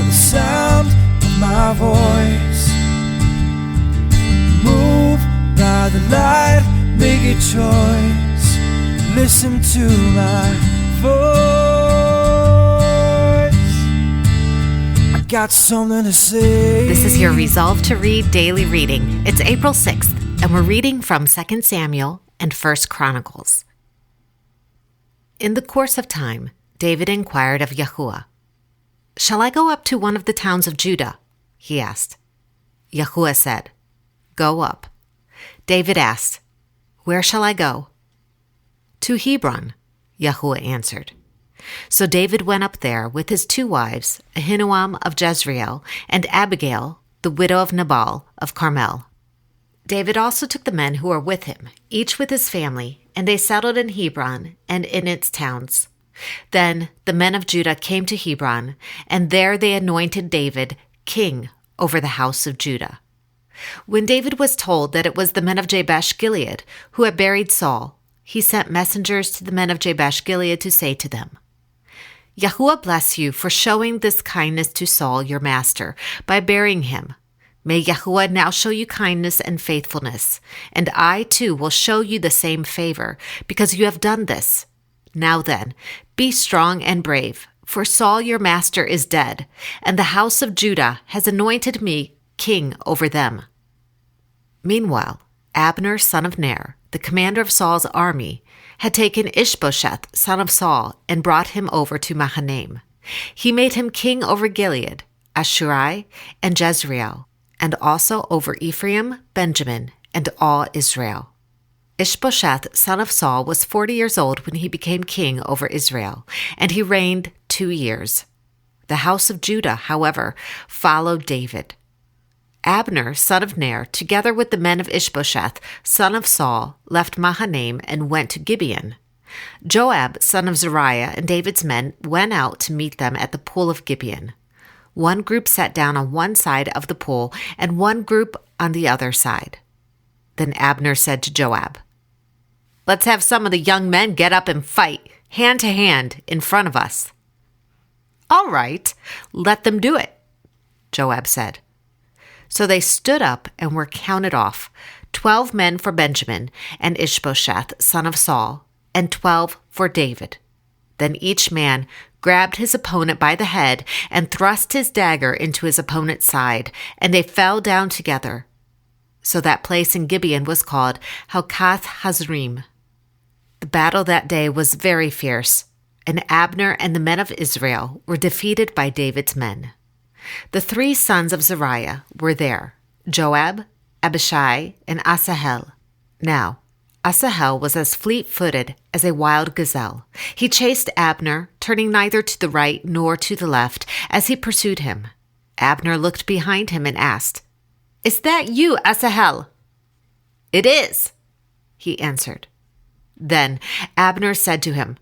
the sound of my voice. Move by the light, make a choice. Listen to my voice. I got something to say. This is your Resolve to Read daily reading. It's April 6th, and we're reading from 2 Samuel and 1 Chronicles. In the course of time, David inquired of Yahuwah, "Shall I go up to one of the towns of Judah?" he asked. Yahuwah said, "Go up." David asked, "Where shall I go?" "To Hebron," Yahuwah answered. So David went up there with his 2 wives, Ahinoam of Jezreel and Abigail, the widow of Nabal of Carmel. David also took the men who were with him, each with his family, and they settled in Hebron and in its towns. Then the men of Judah came to Hebron, and there they anointed David king over the house of Judah. When David was told that it was the men of Jabesh Gilead who had buried Saul, he sent messengers to the men of Jabesh Gilead to say to them, "Yahuwah bless you for showing this kindness to Saul your master by burying him. May Yahuwah now show you kindness and faithfulness, and I too will show you the same favor, because you have done this. Now then, be strong and brave, for Saul your master is dead, and the house of Judah has anointed me king over them." Meanwhile, Abner son of Ner, the commander of Saul's army, had taken Ishbosheth son of Saul and brought him over to Mahanaim. He made him king over Gilead, Ashuri, and Jezreel, and also over Ephraim, Benjamin, and all Israel. Ishbosheth, son of Saul, was 40 years old when he became king over Israel, and he reigned 2 years. The house of Judah, however, followed David. Abner, son of Ner, together with the men of Ishbosheth, son of Saul, left Mahanaim and went to Gibeon. Joab, son of Zeruiah, and David's men went out to meet them at the pool of Gibeon. One group sat down on one side of the pool, and one group on the other side. Then Abner said to Joab, "Let's have some of the young men get up and fight, hand to hand, in front of us." "All right, let them do it," Joab said. So they stood up and were counted off, 12 men for Benjamin and Ishbosheth, son of Saul, and 12 for David. Then each man grabbed his opponent by the head and thrust his dagger into his opponent's side, and they fell down together. So that place in Gibeon was called Helkath Hazrim. The battle that day was very fierce, and Abner and the men of Israel were defeated by David's men. The 3 sons of Zeruiah were there, Joab, Abishai, and Asahel. Now, Asahel was as fleet-footed as a wild gazelle. He chased Abner, turning neither to the right nor to the left as he pursued him. Abner looked behind him and asked, "Is that you, Asahel?" "It is," he answered. Then Abner said to him,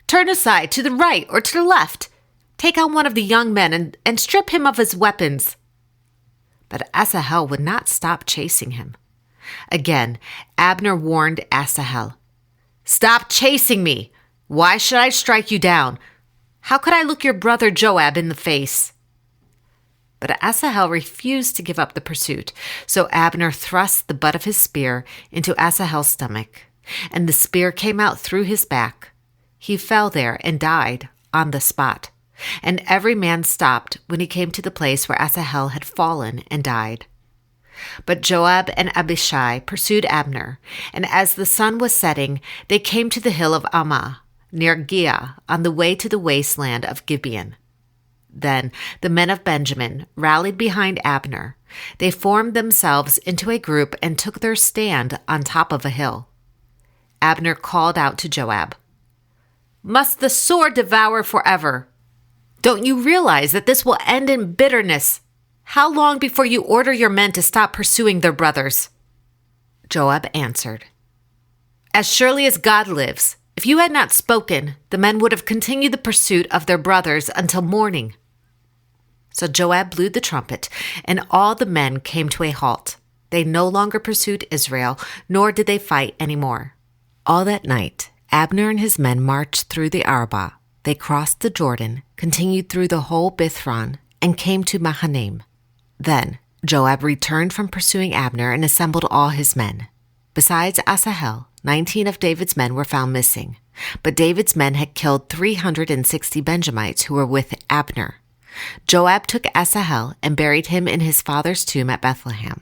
"Turn aside to the right or to the left. Take on one of the young men and strip him of his weapons." But Asahel would not stop chasing him. Again, Abner warned Asahel, "Stop chasing me. Why should I strike you down? How could I look your brother Joab in the face?" But Asahel refused to give up the pursuit, so Abner thrust the butt of his spear into Asahel's stomach, and the spear came out through his back. He fell there and died on the spot, and every man stopped when he came to the place where Asahel had fallen and died. But Joab and Abishai pursued Abner, and as the sun was setting, they came to the hill of Ammah, near Giah, on the way to the wasteland of Gibeon. Then the men of Benjamin rallied behind Abner. They formed themselves into a group and took their stand on top of a hill. Abner called out to Joab, "Must the sword devour forever? Don't you realize that this will end in bitterness? How long before you order your men to stop pursuing their brothers?" Joab answered, "As surely as God lives, if you had not spoken, the men would have continued the pursuit of their brothers until morning." So Joab blew the trumpet, and all the men came to a halt. They no longer pursued Israel, nor did they fight any more. All that night, Abner and his men marched through the Arabah. They crossed the Jordan, continued through the whole Bithron, and came to Mahanaim. Then Joab returned from pursuing Abner and assembled all his men. Besides Asahel, 19 of David's men were found missing, but David's men had killed 360 Benjamites who were with Abner. Joab took Asahel and buried him in his father's tomb at Bethlehem.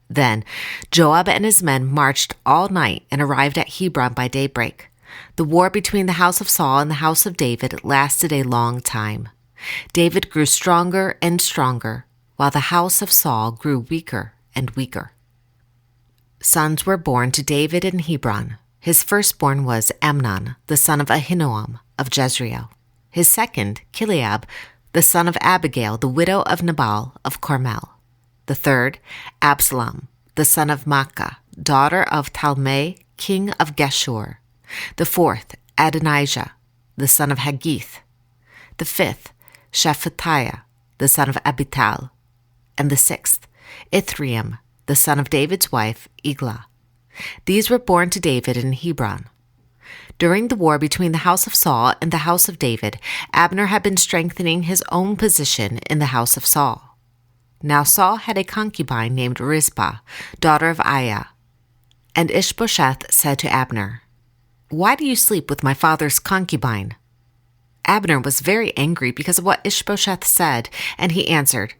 Then Joab and his men marched all night and arrived at Hebron by daybreak. The war between the house of Saul and the house of David lasted a long time. David grew stronger and stronger, while the house of Saul grew weaker and weaker. Sons were born to David in Hebron. His firstborn was Amnon, the son of Ahinoam of Jezreel. His second, Chileab, the son of Abigail, the widow of Nabal of Carmel. The third, Absalom, the son of Maacah, daughter of Talmai, king of Geshur. The fourth, Adonijah, the son of Haggith. The fifth, Shephatiah, the son of Abital. And the sixth, Ithream, the son of David's wife, Eglah. These were born to David in Hebron. During the war between the house of Saul and the house of David, Abner had been strengthening his own position in the house of Saul. Now Saul had a concubine named Rizpah, daughter of Aiah. And Ishbosheth said to Abner, "Why do you sleep with my father's concubine?" Abner was very angry because of what Ishbosheth said, and he answered,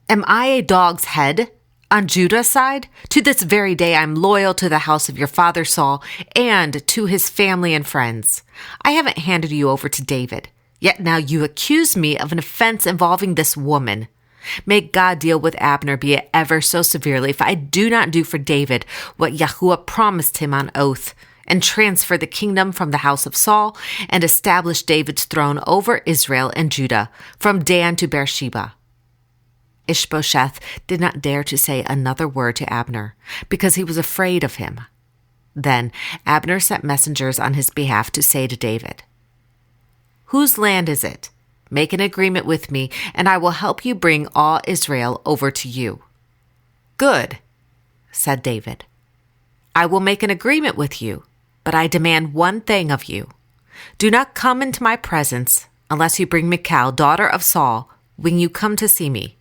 "Am I a dog's head? On Judah's side? To this very day I am loyal to the house of your father Saul and to his family and friends. I haven't handed you over to David, yet now you accuse me of an offense involving this woman. May God deal with Abner, be it ever so severely, if I do not do for David what Yahuwah promised him on oath, and transfer the kingdom from the house of Saul, and establish David's throne over Israel and Judah, from Dan to Beersheba." Ishbosheth did not dare to say another word to Abner, because he was afraid of him. Then Abner sent messengers on his behalf to say to David, "Whose land is it? Make an agreement with me, and I will help you bring all Israel over to you." "Good," said David. "I will make an agreement with you, but I demand one thing of you. Do not come into my presence unless you bring Michal, daughter of Saul, when you come to see me."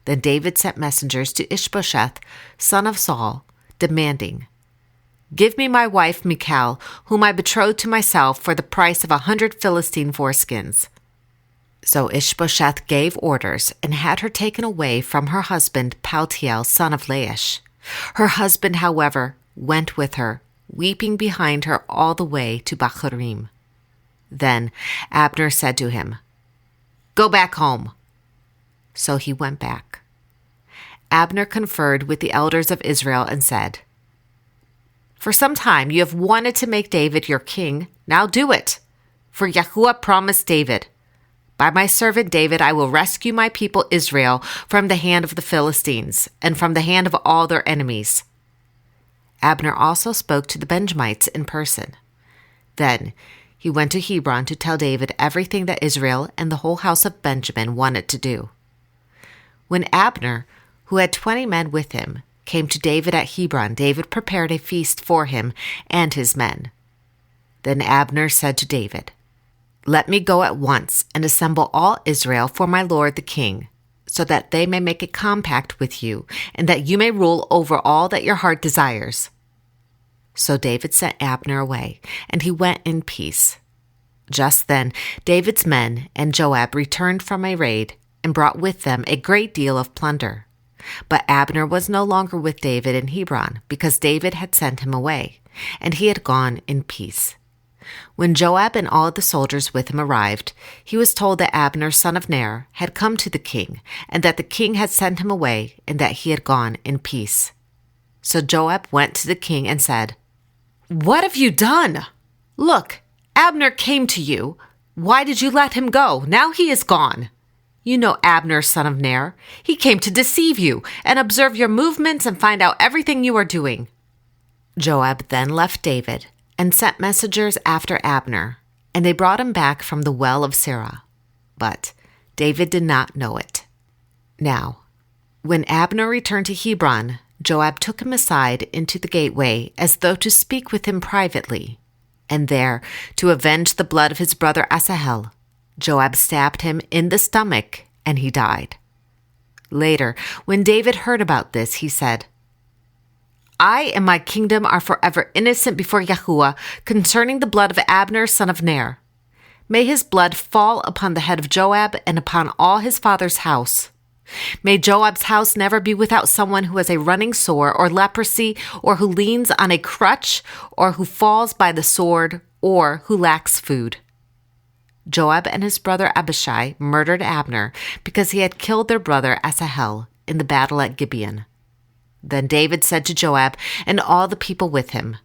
Then David sent messengers to Ishbosheth, son of Saul, demanding, "Give me my wife Michal, whom I betrothed to myself for the price of 100 Philistine foreskins." So Ishbosheth gave orders and had her taken away from her husband Paltiel, son of Laish. Her husband, however, went with her, weeping behind her all the way to Bahurim. Then Abner said to him, "Go back home." So he went back. Abner conferred with the elders of Israel and said, "For some time you have wanted to make David your king. Now do it. For Yahuwah promised David, 'By my servant David I will rescue my people Israel from the hand of the Philistines and from the hand of all their enemies.'" Abner also spoke to the Benjamites in person. Then he went to Hebron to tell David everything that Israel and the whole house of Benjamin wanted to do. When Abner, who had 20 men with him, came to David at Hebron, David prepared a feast for him and his men. Then Abner said to David, "Let me go at once and assemble all Israel for my lord the king, so that they may make a compact with you, and that you may rule over all that your heart desires." So David sent Abner away, and he went in peace. Just then David's men and Joab returned from a raid and brought with them a great deal of plunder. But Abner was no longer with David in Hebron, because David had sent him away, and he had gone in peace. When Joab and all the soldiers with him arrived, he was told that Abner, son of Ner, had come to the king, and that the king had sent him away, and that he had gone in peace. So Joab went to the king and said, "What have you done? Look, Abner came to you. Why did you let him go? Now he is gone. You know Abner, son of Ner. He came to deceive you and observe your movements and find out everything you are doing." Joab then left David and sent messengers after Abner, and they brought him back from the well of Sirah. But David did not know it. Now, when Abner returned to Hebron, Joab took him aside into the gateway as though to speak with him privately. And there, to avenge the blood of his brother Asahel, Joab stabbed him in the stomach and he died. Later, when David heard about this, he said, I and my kingdom are forever innocent before Yahuwah concerning the blood of Abner, son of Ner. May his blood fall upon the head of Joab and upon all his father's house. May Joab's house never be without someone who has a running sore or leprosy, or who leans on a crutch, or who falls by the sword, or who lacks food. Joab and his brother Abishai murdered Abner because he had killed their brother Asahel in the battle at Gibeon. Then David said to Joab and all the people with him,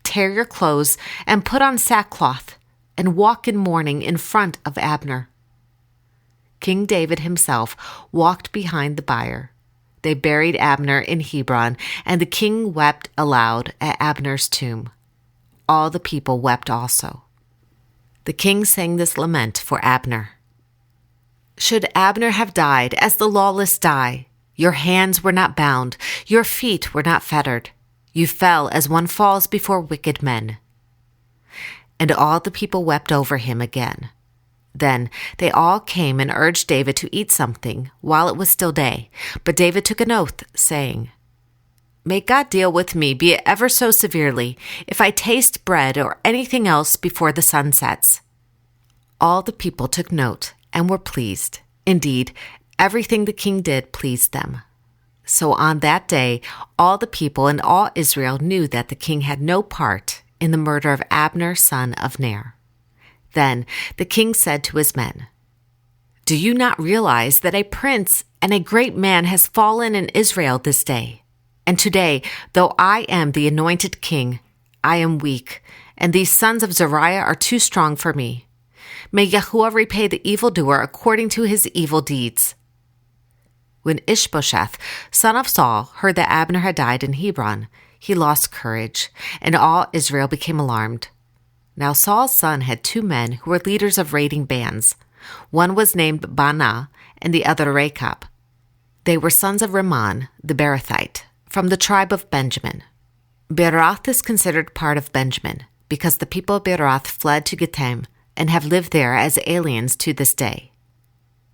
Tear your clothes and put on sackcloth and walk in mourning in front of Abner. King David himself walked behind the bier. They buried Abner in Hebron, and the king wept aloud at Abner's tomb. All the people wept also. The king sang this lament for Abner. Should Abner have died as the lawless die, your hands were not bound, your feet were not fettered. You fell as one falls before wicked men. And all the people wept over him again. Then they all came and urged David to eat something while it was still day. But David took an oath, saying, May God deal with me, be it ever so severely, if I taste bread or anything else before the sun sets. All the people took note and were pleased. Indeed, everything the king did pleased them. So on that day, all the people and all Israel knew that the king had no part in the murder of Abner, son of Ner. Then the king said to his men, Do you not realize that a prince and a great man has fallen in Israel this day? And today, though I am the anointed king, I am weak, and these sons of Zeruiah are too strong for me. May Yahuwah repay the evildoer according to his evil deeds. When Ishbosheth, son of Saul, heard that Abner had died in Hebron, he lost courage, and all Israel became alarmed. Now Saul's son had 2 men who were leaders of raiding bands. One was named Baanah, and the other Rechab. They were sons of Rimmon, the Beerothite, from the tribe of Benjamin. Beeroth is considered part of Benjamin, because the people of Beeroth fled to Gittaim and have lived there as aliens to this day.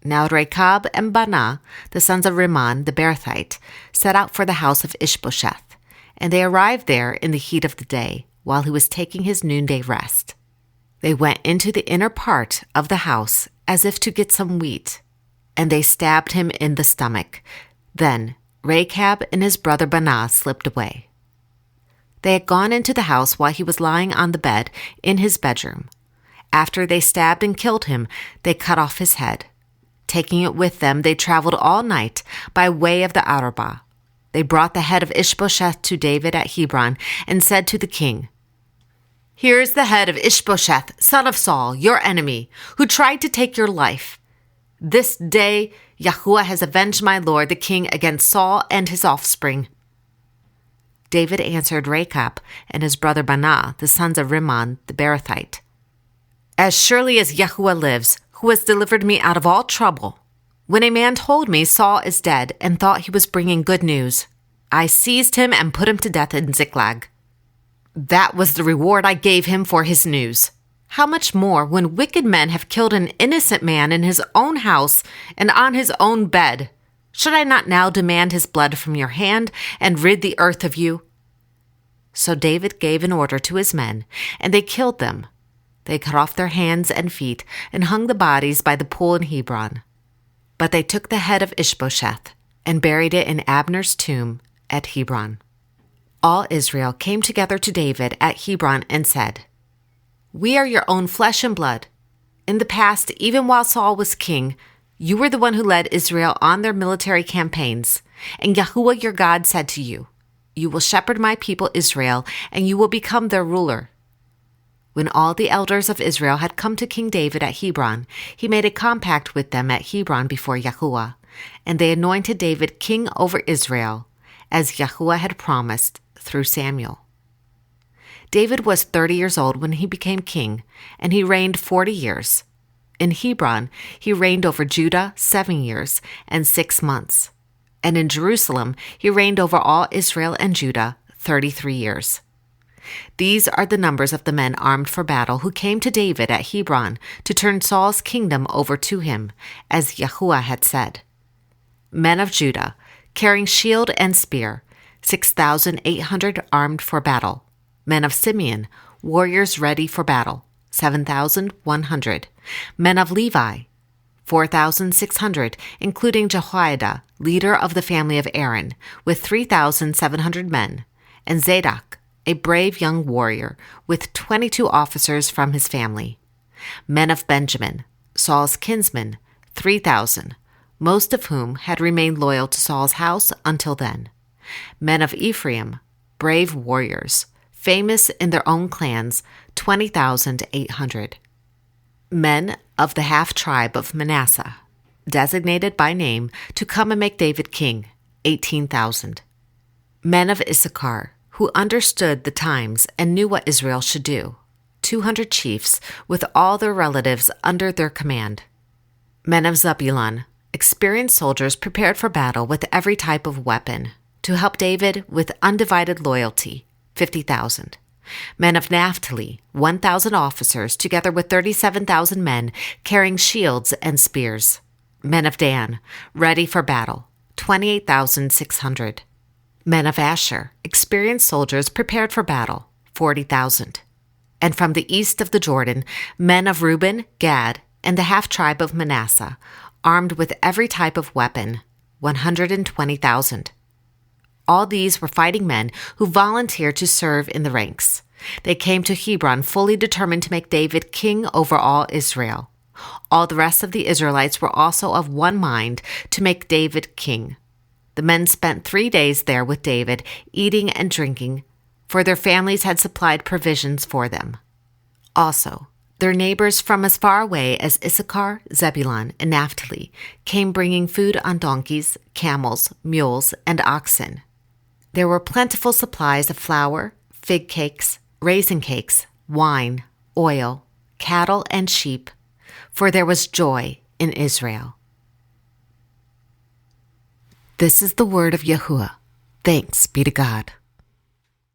Now Rechab and Baanah, the sons of Rimmon the Beerothite, set out for the house of Ishbosheth, and they arrived there in the heat of the day, while he was taking his noonday rest. They went into the inner part of the house as if to get some wheat, and they stabbed him in the stomach. Then Rechab and his brother Baanah slipped away. They had gone into the house while he was lying on the bed in his bedroom. After they stabbed and killed him, they cut off his head. Taking it with them, they traveled all night by way of the Arabah. They brought the head of Ishbosheth to David at Hebron and said to the king, Here is the head of Ishbosheth, son of Saul, your enemy, who tried to take your life. This day Yahuwah has avenged my lord the king against Saul and his offspring. David answered Rechab and his brother Baanah, the sons of Rimmon the Beerothite, As surely as Yahuwah lives, who has delivered me out of all trouble, when a man told me Saul is dead and thought he was bringing good news, I seized him and put him to death in Ziklag. That was the reward I gave him for his news. How much more when wicked men have killed an innocent man in his own house and on his own bed? Should I not now demand his blood from your hand and rid the earth of you? So David gave an order to his men, and they killed them. They cut off their hands and feet and hung the bodies by the pool in Hebron. But they took the head of Ishbosheth and buried it in Abner's tomb at Hebron. All Israel came together to David at Hebron and said, We are your own flesh and blood. In the past, even while Saul was king, you were the one who led Israel on their military campaigns, and Yahuwah your God said to you, You will shepherd my people Israel, and you will become their ruler. When all the elders of Israel had come to King David at Hebron, he made a compact with them at Hebron before Yahuwah, and they anointed David king over Israel, as Yahuwah had promised through Samuel. David was 30 years old when he became king, and he reigned 40 years. In Hebron, he reigned over Judah 7 years and 6 months. And in Jerusalem, he reigned over all Israel and Judah 33 years. These are the numbers of the men armed for battle who came to David at Hebron to turn Saul's kingdom over to him, as Yahuwah had said. Men of Judah, carrying shield and spear, 6,800 armed for battle. Men of Simeon, warriors ready for battle, 7,100. Men of Levi, 4,600, including Jehoiada, leader of the family of Aaron, with 3,700 men, and Zadok, a brave young warrior, with 22 officers from his family. Men of Benjamin, Saul's kinsmen, 3,000, most of whom had remained loyal to Saul's house until then. Men of Ephraim, brave warriors, famous in their own clans, 20,800. Men of the half-tribe of Manasseh, designated by name to come and make David king, 18,000. Men of Issachar, who understood the times and knew what Israel should do, 200 chiefs with all their relatives under their command. Men of Zebulun, experienced soldiers prepared for battle with every type of weapon, to help David with undivided loyalty, 50,000. Men of Naphtali, 1,000 officers, together with 37,000 men carrying shields and spears. Men of Dan, ready for battle, 28,600. Men of Asher, experienced soldiers prepared for battle, 40,000. And from the east of the Jordan, men of Reuben, Gad, and the half-tribe of Manasseh, armed with every type of weapon, 120,000. All these were fighting men who volunteered to serve in the ranks. They came to Hebron fully determined to make David king over all Israel. All the rest of the Israelites were also of one mind to make David king. The men spent 3 days there with David, eating and drinking, for their families had supplied provisions for them. Also, their neighbors from as far away as Issachar, Zebulun, and Naphtali came bringing food on donkeys, camels, mules, and oxen. There were plentiful supplies of flour, fig cakes, raisin cakes, wine, oil, cattle, and sheep, for there was joy in Israel. This is the word of Yahuwah. Thanks be to God.